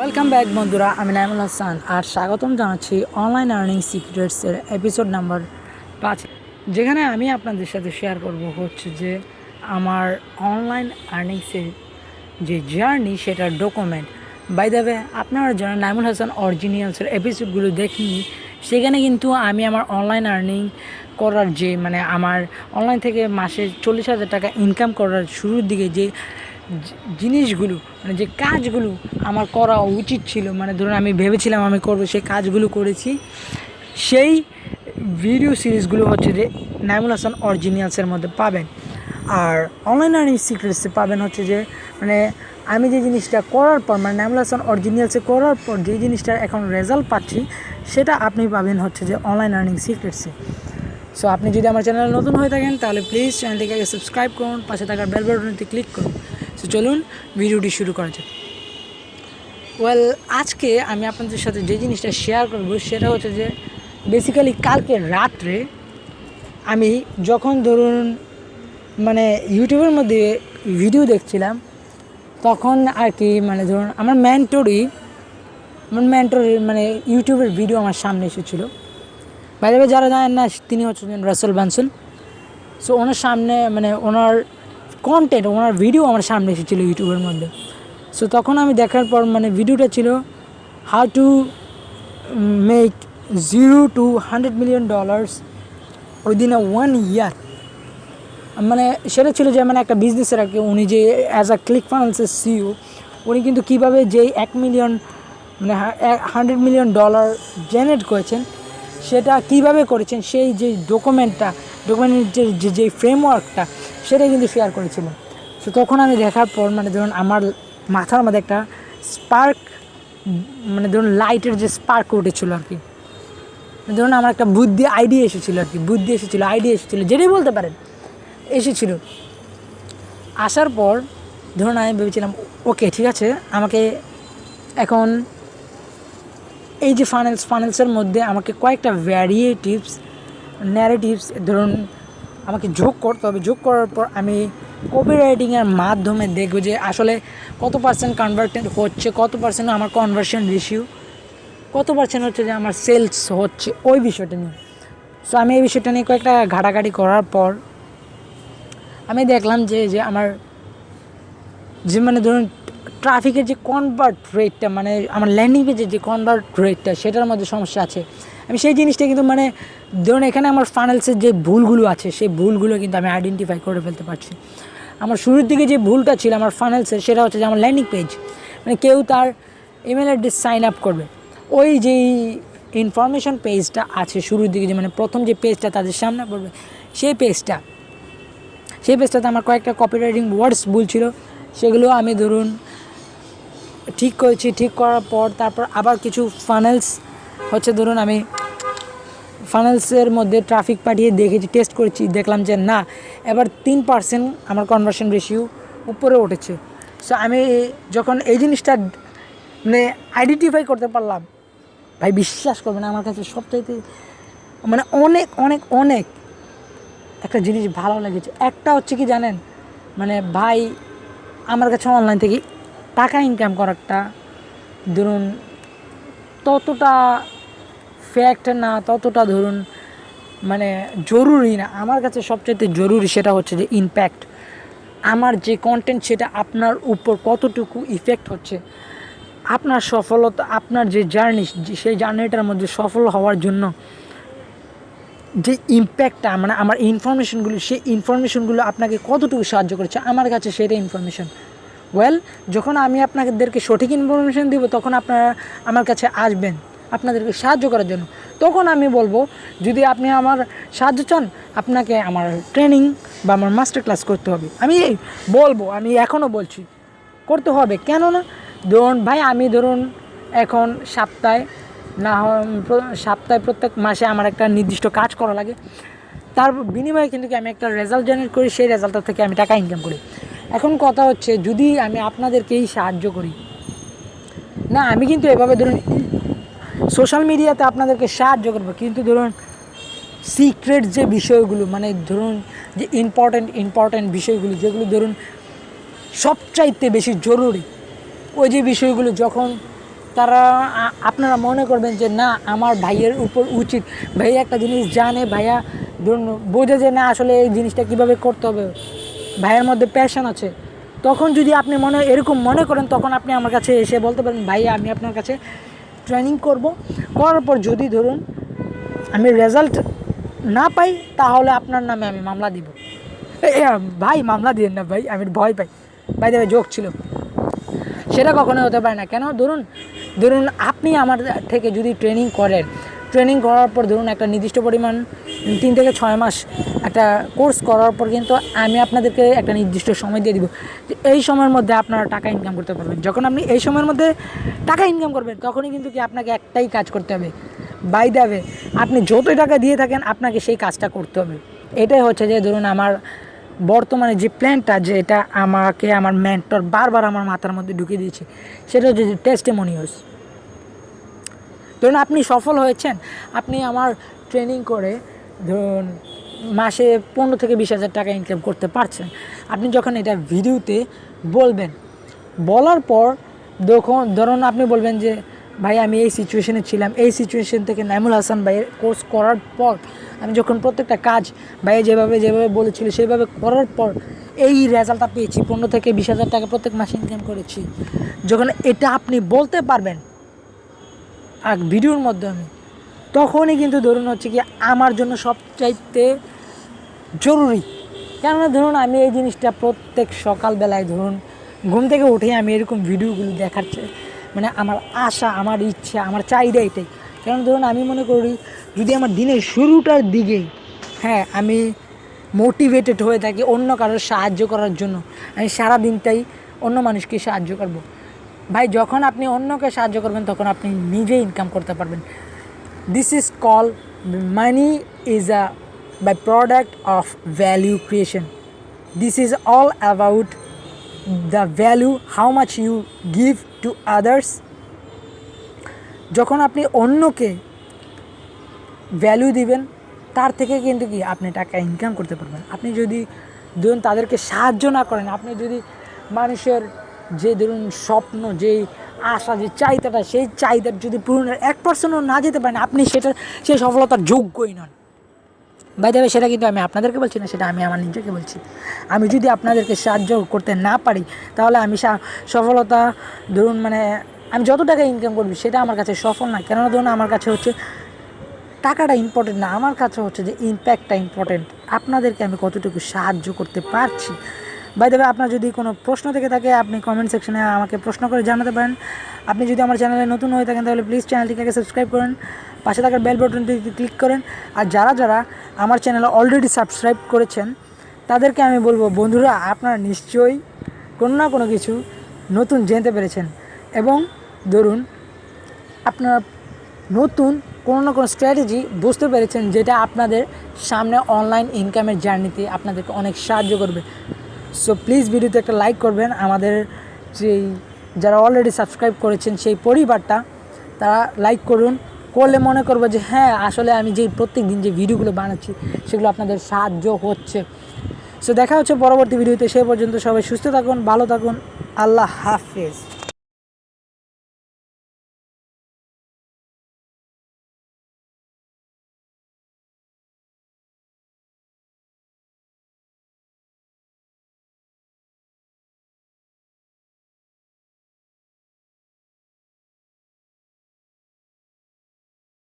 Welcome back বন্ধুরা, আমি নাইমুল হাসান আর স্বাগতম জানাচ্ছি অনলাইন আর্নিং সিক্রেটসের এপিসোড নাম্বার 5, যেখানে আমি আপনাদের সাথে শেয়ার করব হচ্ছে যে আমার অনলাইন আর্নিংসের যে জার্নি সেটার ডকুমেন্ট। বাই দ্য ওয়ে, আপনারা যারা নাইমুল হাসান অরিজিনালসের এপিসোডগুলো দেখেননি, সেখানে কিন্তু আমি আমার অনলাইন আর্নিং করার যে আমার অনলাইন থেকে মাসে 40,000 টাকা ইনকাম করার শুরুর দিকে যে জিনিসগুলো যে কাজগুলো আমার করা উচিত ছিল, ধরুন আমি ভেবেছিলাম আমি করবো, সেই কাজগুলো করেছি। সেই ভিডিও সিরিজগুলো হচ্ছে যে নাইমুল হাসান অরিজিনালসের মধ্যে পাবেন। আর অনলাইন আর্নিং সিক্রেটসে পাবেন হচ্ছে যে আমি যে জিনিসটা করার পর নাইমুল হাসান অরিজিনালসে করার পর যে জিনিসটার এখন রেজাল্ট পাচ্ছি, সেটা আপনি পাবেন হচ্ছে যে অনলাইন আর্নিং সিক্রেটসে। সো আপনি যদি আমার চ্যানেলে নতুন হয়ে থাকেন তাহলে প্লিজ চ্যানেলটিকে সাবস্ক্রাইব করুন, পাশে থাকার বেল বাটনটি ক্লিক করুন। সো চলুন ভিডিওটি শুরু করা যাক। ওয়েল, আজকে আমি আপনাদের সাথে যে জিনিসটা শেয়ার করব সেটা হচ্ছে যে বেসিক্যালি কালকে রাত্রে আমি যখন ধরুন ইউটিউবের মধ্যে ভিডিও দেখছিলাম, তখন আর কি ধরুন আমার মেন্টরি ইউটিউবের ভিডিও আমার সামনে এসেছিলো। বাইরে যারা জানেন না, তিনি হচ্ছেন রাসেল বানসন। সো ওনার সামনে ওনার কন্টেন্ট, ওনার ভিডিও আমার সামনে এসেছিলো ইউটিউবের মধ্যে। সো তখন আমি দেখার পর ভিডিওটা ছিল how to make $0 to $100 million within a 1 year। সেটা ছিল যে একটা বিজনেসের আর কি, উনি যে অ্যাজ আ ক্লিক ফাইন্যান্সের সিইও, উনি কিন্তু কীভাবে যেই $100 million জেনারেট করেছেন, সেটা কিভাবে করেছেন, সেই যে ডকুমেন্টের যে ফ্রেমওয়ার্কটা, সেটা কিন্তু শেয়ার করেছিলেন। সো তখন আমি দেখার পর ধরুন আমার মাথার মধ্যে একটা স্পার্ক, ধরুন লাইটের যে স্পার্ক উঠেছিল আর কি, ধরুন আমার একটা আইডিয়া এসেছিলো, যেটাই বলতে পারেন, এসেছিলো। আসার পর ধরুন আমি ভেবেছিলাম ওকে ঠিক আছে, আমাকে এখন এই যে ফানেলসের মধ্যে আমাকে কয়েকটা ন্যারেটিভস ধরুন আমাকে যোগ করতে হবে। যোগ করার পর আমি কপিরাইটিংয়ের মাধ্যমে দেখব যে আসলে কত পার্সেন্ট কনভার্টেড হচ্ছে, কত পার্সেন্ট আমার কনভার্সন রেশিও, কত পার্সেন্ট হচ্ছে যে আমার সেলস হচ্ছে, ওই বিষয়টা নিয়ে। সো আমি এই বিষয়টা নিয়ে কয়েকটা ঘাটাঘাটি করার পর আমি দেখলাম যে আমার যে ধরুন ট্রাফিকের যে কনভার্ট রেটটা, আমার ল্যান্ডিং পেজের যে কনভার্ট রেটটা, সেটার মধ্যে সমস্যা আছে। আমি সেই জিনিসটা কিন্তু ধরুন এখানে আমার ফানেলসের যে ভুলগুলো আছে, সেই ভুলগুলো কিন্তু আমি আইডেন্টিফাই করে ফেলতে পারছি। আমার শুরুর দিকে যে ভুলটা ছিল আমার ফানেলসের, সেটা হচ্ছে যে আমার ল্যান্ডিং পেজ, কেউ তার ইমেল অ্যাড্রেস সাইন আপ করবে, ওই যেই ইনফরমেশন পেজটা আছে শুরুর দিকে, যে প্রথম যে পেজটা তাদের সামনে পড়বে, সেই পেজটাতে আমার কয়েকটা কপিরাইটিং ওয়ার্ডস ভুল ছিল। সেগুলো আমি ধরুন ঠিক করেছি। ঠিক করার পর তারপর আবার কিছু ফানেলস হচ্ছে ধরুন আমি ফানেলসের মধ্যে ট্রাফিক পাঠিয়ে দেখেছি, টেস্ট করেছি, দেখলাম যে না, এবার 3% আমার কনভার্সন রেশিও উপরে উঠেছে। সো আমি যখন এই জিনিসটা আইডেন্টিফাই করতে পারলাম, ভাই বিশ্বাস করবেন, আমার কাছে সবচাইতে অনেক অনেক অনেক একটা জিনিস ভালো লেগেছে। একটা হচ্ছে কি জানেন, ভাই আমার কাছে অনলাইন থেকে টাকা ইনকাম করাটা ধরুন ততটা ফ্যাক্ট না, ততটা ধরুন জরুরি না। আমার কাছে সবচেয়ে জরুরি সেটা হচ্ছে যে ইমপ্যাক্ট, আমার যে কন্টেন্ট সেটা আপনার উপর কতটুকু ইফেক্ট হচ্ছে, আপনার সফলতা, আপনার যে জার্নি, সেই জার্নিটার মধ্যে সফল হওয়ার জন্য যে ইমপ্যাক্টটা আমার ইনফরমেশনগুলো, সেই ইনফরমেশনগুলো আপনাকে কতটুকু সাহায্য করেছে, আমার কাছে সেটা ইনফরমেশন। ওয়েল, যখন আমি আপনাদেরকে সঠিক ইনফরমেশন দিব, তখন আপনারা আমার কাছে আসবেন আপনাদেরকে সাহায্য করার জন্য। তখন আমি বলবো, যদি আপনি আমার সাহায্য চান, আপনাকে আমার ট্রেনিং বা আমার মাস্টার ক্লাস করতে হবে। আমি এখনও বলছি করতে হবে। কেন না, ধরুন ভাই আমি এখন সপ্তাহে প্রত্যেক মাসে আমার একটা নির্দিষ্ট কাজ করা লাগে, তার বিনিময়ে কিন্তু আমি একটা রেজাল্ট জেনারেট করি, সেই রেজাল্টটা থেকে আমি টাকা ইনকাম করি। এখন কথা হচ্ছে, যদি আমি আপনাদেরকেই সাহায্য করি না, আমি কিন্তু এভাবে ধরুন সোশ্যাল মিডিয়াতে আপনাদেরকে সাহায্য করবো, কিন্তু ধরুন সিক্রেট যে বিষয়গুলো, ধরুন যে ইম্পর্ট্যান্ট বিষয়গুলো, যেগুলো ধরুন সবচাইতে বেশি জরুরি, ওই যে বিষয়গুলো যখন তারা আপনারা মনে করবেন যে না আমার ভাইয়ের উপর উচিত, ভাইয়া একটা জিনিস জানে, ভাইয়া ধরুন বোঝে যে না আসলে এই জিনিসটা কীভাবে করতে হবে, ভাইয়ের মধ্যে প্যাশন আছে, তখন যদি আপনি এরকম মনে করেন, তখন আপনি আমার কাছে এসে বলতে পারেন ভাইয়া আমি আপনার কাছে ট্রেনিং করব, করার পর যদি ধরুন আমি রেজাল্ট না পাই তাহলে আপনার নামে আমি মামলা দিব। ভাই মামলা দিয়েন না ভাই, আমি ভয় পাই ভাই, দেবে জোক ছিল, সেটা কখনোই হতে পারে না। কেন ধরুন আপনি আমার থেকে যদি ট্রেনিং করেন, ট্রেনিং করার পর ধরুন একটা নির্দিষ্ট পরিমাণ 3 থেকে 6 মাস একটা কোর্স করার পর কিন্তু আমি আপনাদেরকে একটা নির্দিষ্ট সময় দিয়ে দিব যে এই সময়ের মধ্যে আপনারা টাকা ইনকাম করতে পারবেন। যখন আপনি এই সময়ের মধ্যে টাকা ইনকাম করবেন তখনই কিন্তু কি আপনাকে একটাই কাজ করতে হবে, বাই দ্য ওয়ে আপনি যতই টাকা দিয়ে থাকেন আপনাকে সেই কাজটা করতে হবে। এটাই হচ্ছে যে ধরুন আমার বর্তমানে যে প্ল্যানটা, যে এটা আমাকে আমার মেন্টর বারবার আমার মাথার মধ্যে ঢুকিয়ে দিয়েছে, সেটা হচ্ছে যে টেস্টিমোনিয়ালস। ধরুন আপনি সফল হয়েছেন, আপনি আমার ট্রেনিং করে ধরুন মাসে 15 থেকে 20,000 টাকা ইনকাম করতে পারছেন। আপনি যখন এটা ভিডিওতে বলবেন, বলার পর ধরুন আপনি বলবেন যে ভাই আমি এই সিচুয়েশনে ছিলাম, এই সিচুয়েশন থেকে নাইমুল হাসান ভাইয়ের কোর্স করার পর আমি যখন প্রত্যেকটা কাজ ভাইয়া যেভাবে বলেছিল সেভাবে করার পর এই রেজাল্টটা পেয়েছি, 15 থেকে 20,000 টাকা প্রত্যেক মাসে ইনকাম করেছি। যখন এটা আপনি বলতে পারবেন আর ভিডিওর মাধ্যমে, তখনই কিন্তু ধরুন হচ্ছে কি আমার জন্য সবচাইতে জরুরি। কেননা ধরুন আমি এই জিনিসটা প্রত্যেক সকালবেলায় ধরুন ঘুম থেকে উঠে আমি এরকম ভিডিওগুলো দেখাচ্ছে, মানে আমার আশা, আমার ইচ্ছা, আমার চাহিদা এটাই। কারণ ধরুন আমি মনে করি যদি আমার দিনের শুরুটার দিকেই আমি মোটিভেটেড হয়ে থাকি অন্য কারোর সাহায্য করার জন্য, আমি সারা দিনটাই অন্য মানুষকে সাহায্য করব। ভাই যখন আপনি অন্যকে সাহায্য করবেন তখন আপনি নিজে ইনকাম করতে পারবেন। This is call money is a by product of value creation. This is all about the value, how much you give to others. যখন আপনি অন্যকে ভ্যালু দিবেন তার থেকে কিন্তু কি আপনি টাকা ইনকাম করতে পারবেন। আপনি যদি ধরুন তাদেরকে সাহায্য না করেন, আপনি যদি মানুষের যে ধরুন স্বপ্ন, যে আশা, যে চাহিদাটা, সেই চাহিদার যদি পূরণের 1%ও না যেতে পারেন, আপনি সেই সফলতার যোগ্যই নন। বাই দ্য ওয়ে সেটা কিন্তু আমি আপনাদেরকে বলছি না, সেটা আমি আমার নিজেকে বলছি। আমি যদি আপনাদেরকে সাহায্য করতে না পারি তাহলে আমি সফলতা ধরুন আমি যত টাকা ইনকাম করবি সেটা আমার কাছে সফল না। কেননা ধরুন আমার কাছে হচ্ছে টাকাটা ইম্পর্টেন্ট না, আমার কাছে হচ্ছে যে ইম্প্যাক্টটা ইম্পর্টেন্ট, আপনাদেরকে আমি কতটুকু সাহায্য করতে পারছি। বাই দ্য ওয়ে আপনার যদি কোনো প্রশ্ন থেকে থাকে আপনি কমেন্ট সেকশনে আমাকে প্রশ্ন করে জানাতে পারেন। আপনি যদি আমার চ্যানেলে নতুন হয়ে থাকেন তাহলে প্লিজ চ্যানেলটিকে সাবস্ক্রাইব করেন, পাশে থাকার বেল বাটনটি ক্লিক করেন। আর যারা আমার চ্যানেলে অলরেডি সাবস্ক্রাইব করেছেন তাদেরকে আমি বলবো, বন্ধুরা আপনারা নিশ্চয়ই কোনো না কোনো কিছু নতুন জানতে পেরেছেন এবং ধরুন আপনারা নতুন কোনো না কোনো স্ট্র্যাটেজি বুঝতে পেরেছেন যেটা আপনাদের সামনে অনলাইন ইনকামের জার্নিতে আপনাদেরকে অনেক সাহায্য করবে। সো প্লিজ ভিডিওতে একটা লাইক করবেন। আমাদের যারা অলরেডি সাবস্ক্রাইব করেছেন সেই পরিবারটা, তারা লাইক করলে মনে করবো যে হ্যাঁ আসলে আমি প্রত্যেক দিন যে ভিডিওগুলো বানাচ্ছি সেগুলো আপনাদের সাহায্য হচ্ছে। সো দেখা হচ্ছে পরবর্তী ভিডিওতে, সে পর্যন্ত সবাই সুস্থ থাকুন, ভালো থাকুন, আল্লাহ হাফেজ।